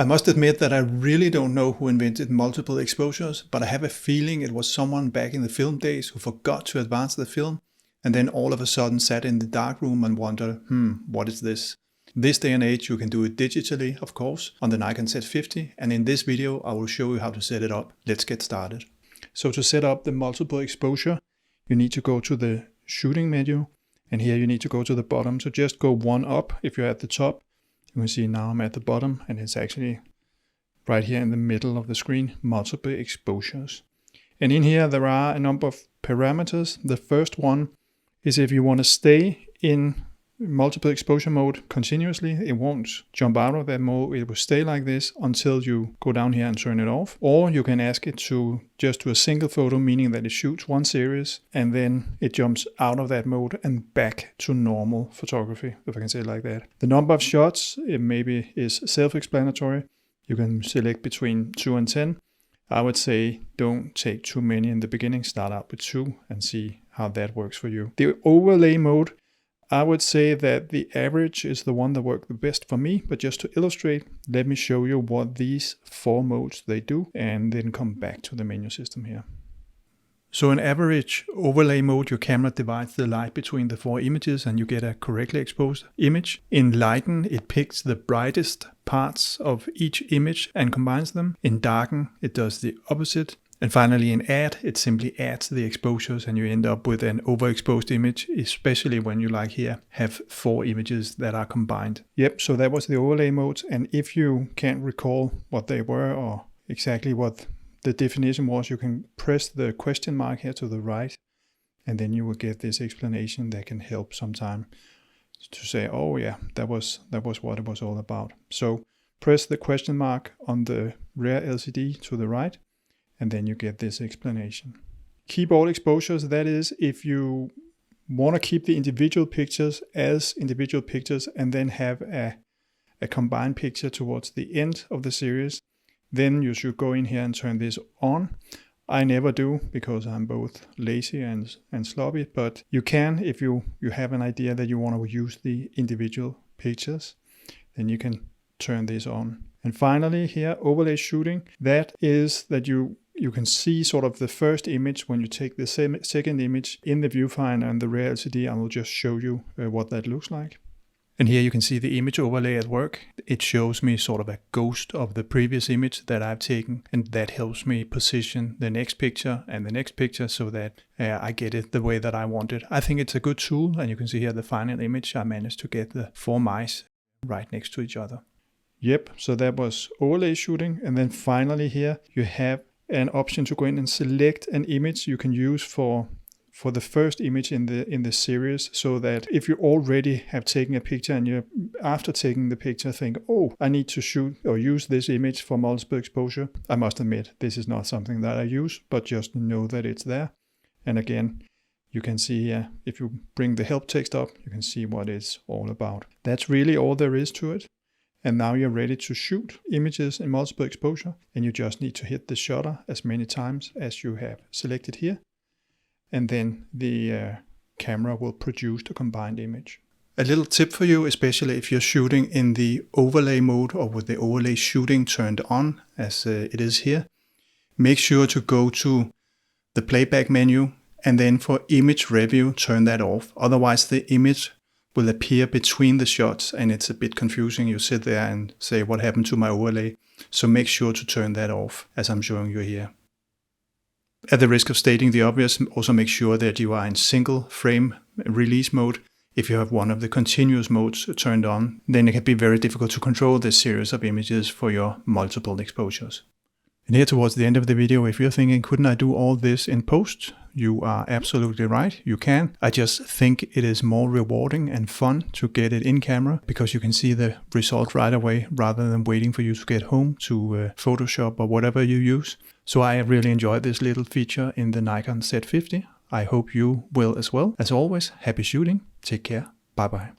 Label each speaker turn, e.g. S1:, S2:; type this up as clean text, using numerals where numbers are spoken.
S1: I must admit that I really don't know who invented multiple exposures, but I have a feeling it was someone back in the film days who forgot to advance the film and then all of a sudden sat in the darkroom and wondered, what is this? This day and age you can do it digitally, of course, on the Nikon Z50, and in this video I will show you how to set it up. Let's get started. So to set up the multiple exposure, you need to go to the shooting menu, and here you need to go to the bottom. So just go one up if you're at the top. You can see now I'm at the bottom, and it's actually right here in the middle of the screen, multiple exposures. And in here there are a number of parameters. The first one is if you want to stay in multiple exposure mode continuously. It won't jump out of that mode. It will stay like this until you go down here and turn it off. Or you can ask it to just do a single photo, meaning that it shoots one series and then it jumps out of that mode and back to normal photography, if I can say it like that. The number of shots, it maybe is self-explanatory. You can select between 2 and 10. I would say don't take too many in the beginning. Start out with 2 and see how that works for you. The overlay mode, I would say that the average is the one that worked the best for me, but just to illustrate, let me show you what these 4 modes they do and then come back to the menu system here. So in average overlay mode, your camera divides the light between the 4 images and you get a correctly exposed image. In lighten, it picks the brightest parts of each image and combines them. In darken, it does the opposite. And finally in add, it simply adds the exposures and you end up with an overexposed image, especially when you, like here, have 4 images that are combined. Yep, so that was the overlay modes. And if you can't recall what they were or exactly what the definition was, you can press the question mark here to the right, and then you will get this explanation that can help sometime to say, oh yeah, that was what it was all about. So press the question mark on the rear LCD to the right, and then you get this explanation. Keyboard exposures, that is if you want to keep the individual pictures as individual pictures and then have a combined picture towards the end of the series, then you should go in here and turn this on. I never do because I'm both lazy and sloppy, but you can if you have an idea that you want to use the individual pictures, then you can turn this on. And finally here, overlay shooting, that is that you can see sort of the first image when you take the second image in the viewfinder and the rear LCD. I will just show you what that looks like. And here you can see the image overlay at work. It shows me sort of a ghost of the previous image that I've taken, and that helps me position the next picture and the next picture so that I get it the way that I want it. I think it's a good tool, and you can see here the final image. I managed to get the 4 mice right next to each other. Yep, so that was overlay shooting. And then finally here you have an option to go in and select an image you can use for the first image in the series, so that if you already have taken a picture and you, after taking the picture, think, oh, I need to shoot or use this image for multiple exposure. I must admit, this is not something that I use, but just know that it's there. And again, you can see here, if you bring the help text up, you can see what it's all about. That's really all there is to it. And now you're ready to shoot images in multiple exposure, and you just need to hit the shutter as many times as you have selected here. And then the camera will produce the combined image. A little tip for you, especially if you're shooting in the overlay mode or with the overlay shooting turned on, as it is here, make sure to go to the playback menu and then for image review, turn that off. Otherwise the image will appear between the shots and it's a bit confusing. You sit there and say, what happened to my overlay? So make sure to turn that off as I'm showing you here. At the risk of stating the obvious, also make sure that you are in single frame release mode. If you have one of the continuous modes turned on, then it can be very difficult to control this series of images for your multiple exposures. And here towards the end of the video, if you're thinking, couldn't I do all this in post? You are absolutely right, you can. I just think it is more rewarding and fun to get it in camera because you can see the result right away rather than waiting for you to get home to Photoshop or whatever you use. So I really enjoyed this little feature in the Nikon Z50. I hope you will as well. As always, happy shooting. Take care. Bye bye.